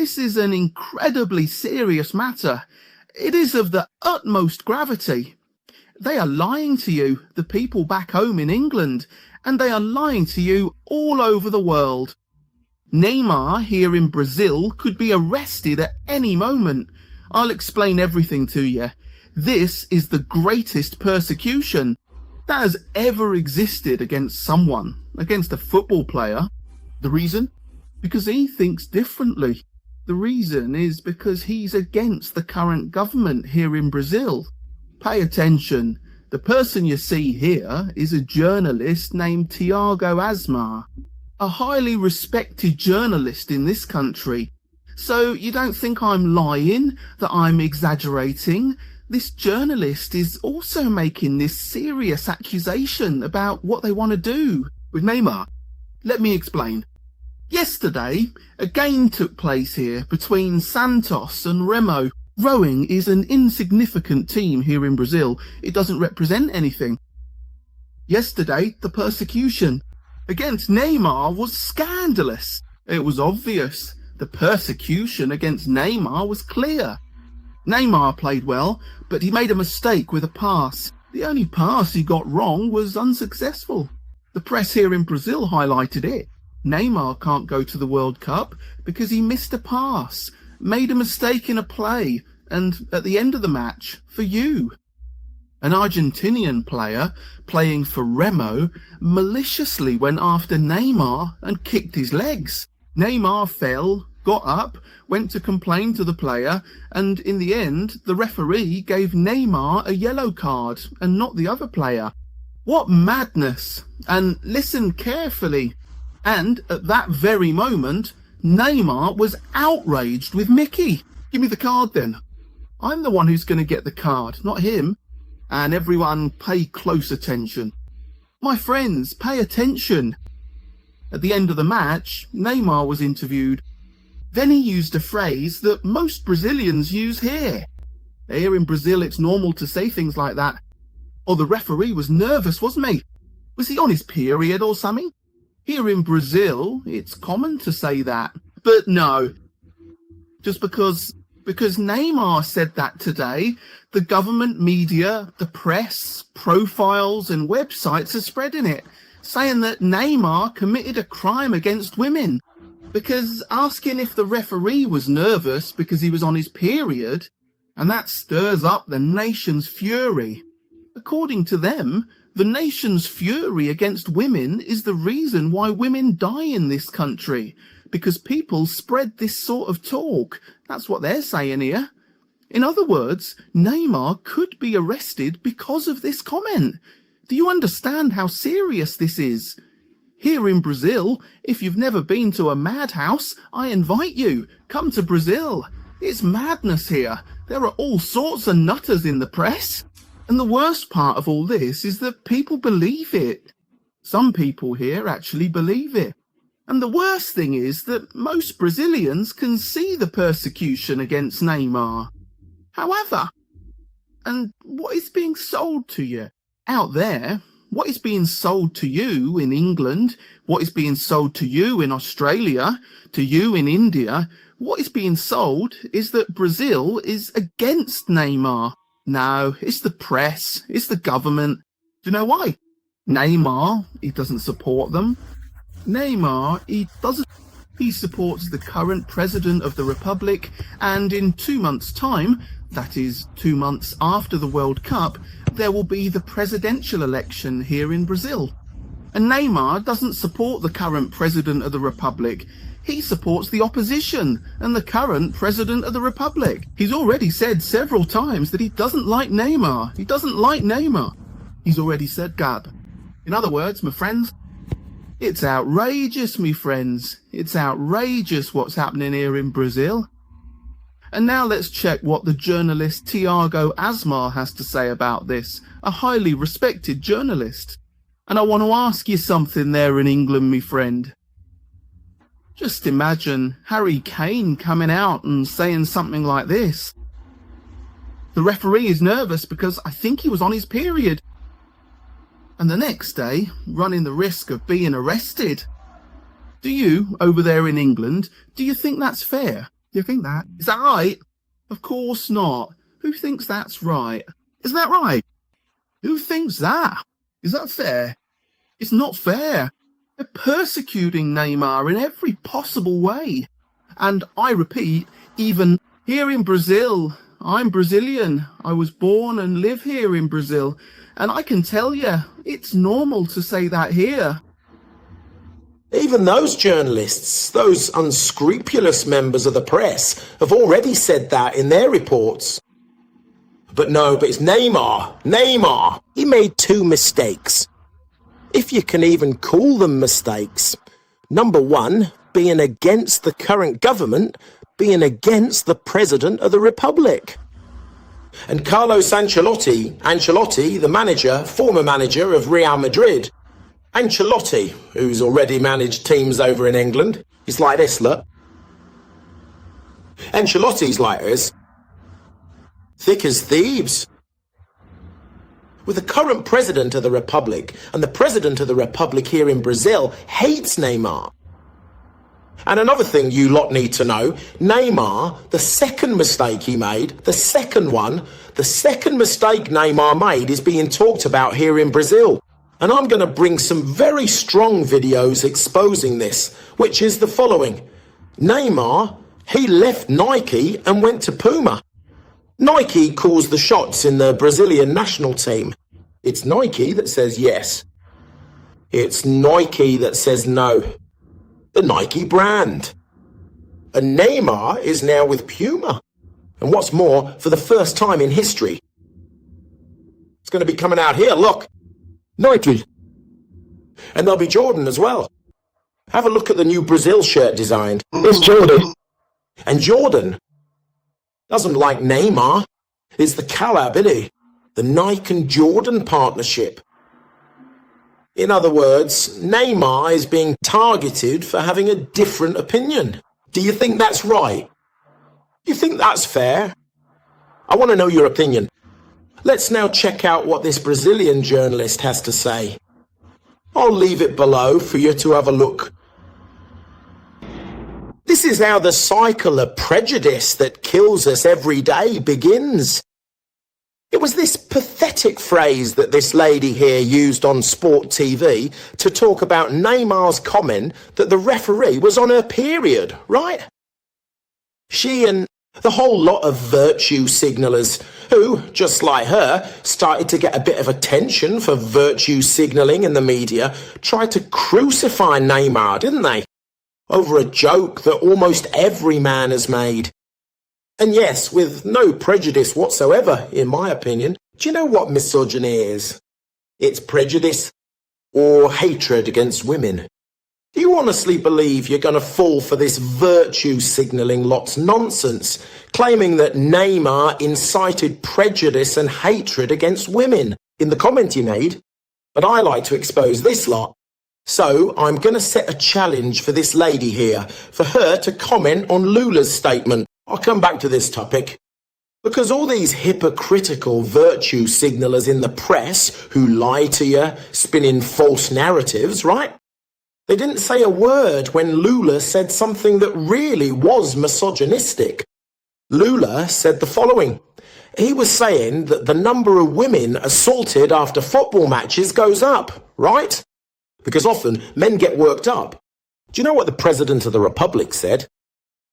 This is an incredibly serious matter. It is of the utmost gravity. They are lying to you, the people back home in England, and they are lying to you all over the world. Neymar here in Brazil could be arrested at any moment. I'll explain everything to you. This is the greatest persecution that has ever existed against someone, against a football player. The reason? Because he thinks differently. The reason is because he's against the current government here in Brazil. Pay attention. The person you see here is a journalist named Tiago Asmar, a highly respected journalist in this country. So you don't think I'm lying, that I'm exaggerating? This journalist is also making this serious accusation about what they want to do with Neymar. Let me explain. Yesterday, a game took place here between Santos and Remo. Rowing is an insignificant team here in Brazil. It doesn't represent anything. Yesterday, the persecution against Neymar was scandalous. It was obvious. The persecution against Neymar was clear. Neymar played well, but he made a mistake with a pass. The only pass he got wrong was unsuccessful. The press here in Brazil highlighted it. Neymar can't go to the World Cup because he missed a pass, made a mistake in a play, and at the end of the match, for you. An Argentinian player playing for Remo maliciously went after Neymar and kicked his legs. Neymar fell, got up, went to complain to the player, and in the end, the referee gave Neymar a yellow card and not the other player. What madness! And listen carefully. And at that very moment, Neymar was outraged with Mickey. Give me the card then. I'm the one who's going to get the card, not him. And everyone pay close attention. My friends, pay attention. At the end of the match, Neymar was interviewed. Then he used a phrase that most Brazilians use here. Here in Brazil, it's normal to say things like that. Oh, the referee was nervous, wasn't he? Was he on his period or something? Here in Brazil, it's common to say that. But no, just because Neymar said that today, the government media, the press, profiles and websites are spreading it, saying that Neymar committed a crime against women. Because asking if the referee was nervous because he was on his period, and that stirs up the nation's fury. According to them, the nation's fury against women is the reason why women die in this country, because people spread this sort of talk. That's what they're saying here. In other words, Neymar could be arrested because of this comment. Do you understand how serious this is? Here in Brazil, if you've never been to a madhouse, I invite you. Come to Brazil. It's madness here. There are all sorts of nutters in the press. And the worst part of all this is that people believe it. Some people here actually believe it. And the worst thing is that most Brazilians can see the persecution against Neymar. However, and what is being sold to you out there, what is being sold to you in England, what is being sold to you in Australia, to you in India, what is being sold is that Brazil is against Neymar. No, it's the press, it's the government. Do you know why? Neymar, he doesn't support them. Neymar, he supports the current president of the Republic, and in 2 months' time, that is 2 months after the World Cup, there will be the presidential election here in Brazil. And Neymar doesn't support the current president of the Republic. He supports the opposition and the current president of the Republic. He's already said several times that he doesn't like Neymar. He doesn't like Neymar. He's already said Gab. In other words, my friends, it's outrageous, me friends. It's outrageous what's happening here in Brazil. And now let's check what the journalist Tiago Asmar has to say about this, a highly respected journalist. And I want to ask you something there in England, me friend. Just imagine Harry Kane coming out and saying something like this. The referee is nervous because I think he was on his period. And the next day, running the risk of being arrested. Do you, over there in England, do you think that's fair? You think that? Is that right? Of course not. Who thinks that's right? Isn't that right? Who thinks that? Is that fair? It's not fair. They're persecuting Neymar in every possible way. And I repeat, even here in Brazil, I'm Brazilian. I was born and live here in Brazil. And I can tell you, it's normal to say that here. Even those journalists, those unscrupulous members of the press, have already said that in their reports. But it's Neymar. Neymar. He made 2 mistakes. If you can even call them mistakes. Number 1, being against the current government, being against the President of the Republic. And Carlos Ancelotti, the manager, former manager of Real Madrid, Ancelotti, who's already managed teams over in England, he's like this, look. Ancelotti's like this. Thick as thieves. With the current President of the Republic, and the President of the Republic here in Brazil hates Neymar. And another thing you lot need to know, Neymar, the second mistake he made, the second mistake Neymar made is being talked about here in Brazil. And I'm going to bring some very strong videos exposing this, which is the following. Neymar, he left Nike and went to Puma. Nike calls the shots in the Brazilian national team. It's Nike that says yes. It's Nike that says no. The Nike brand. And Neymar is now with Puma. And what's more, for the first time in history, it's going to be coming out here, look. Nike. And there'll be Jordan as well. Have a look at the new Brazil shirt design. It's Jordan. And Jordan doesn't like Neymar. It's the collab, isn't he? The Nike and Jordan partnership. In other words, Neymar is being targeted for having a different opinion. Do you think that's right? Do you think that's fair? I want to know your opinion. Let's now check out what this Brazilian journalist has to say. I'll leave it below for you to have a look. This is how the cycle of prejudice that kills us every day begins. It was this pathetic phrase that this lady here used on Sport TV to talk about Neymar's comment that the referee was on her period, right? She and the whole lot of virtue signallers who, just like her, started to get a bit of attention for virtue signalling in the media, tried to crucify Neymar, didn't they? Over a joke that almost every man has made. And yes, with no prejudice whatsoever, in my opinion. Do you know what misogyny is? It's prejudice or hatred against women. Do you honestly believe you're going to fall for this virtue signalling lot's nonsense, claiming that Neymar incited prejudice and hatred against women in the comment he made? But I like to expose this lot. So I'm going to set a challenge for this lady here, for her to comment on Lula's statement. I'll come back to this topic. Because all these hypocritical virtue signalers in the press who lie to you, spinning false narratives, right? They didn't say a word when Lula said something that really was misogynistic. Lula said the following. He was saying that the number of women assaulted after football matches goes up, right? Because often men get worked up. Do you know what the President of the Republic said?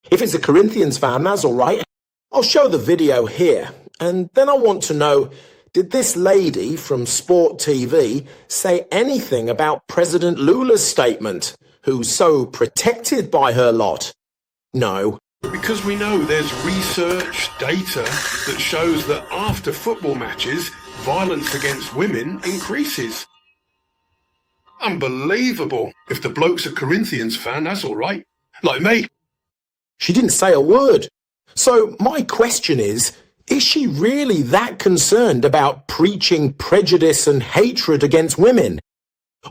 If it's a Corinthians fan, that's all right. I'll show the video here. And then I want to know, did this lady from Sport TV say anything about President Lula's statement, who's so protected by her lot? No. Because we know there's research, data that shows that after football matches, violence against women increases. Unbelievable. If the bloke's a Corinthians fan, that's all right. Like me. She didn't say a word. So my question is she really that concerned about preaching prejudice and hatred against women?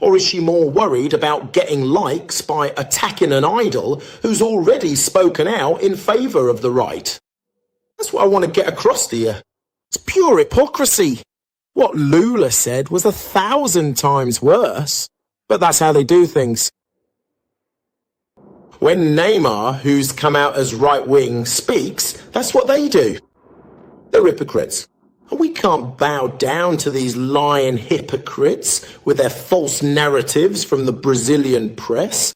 Or is she more worried about getting likes by attacking an idol who's already spoken out in favour of the right? That's what I want to get across to you. It's pure hypocrisy. What Lula said was 1,000 times worse. But that's how they do things. When Neymar, who's come out as right-wing, speaks, that's what they do. They're hypocrites. And we can't bow down to these lying hypocrites with their false narratives from the Brazilian press.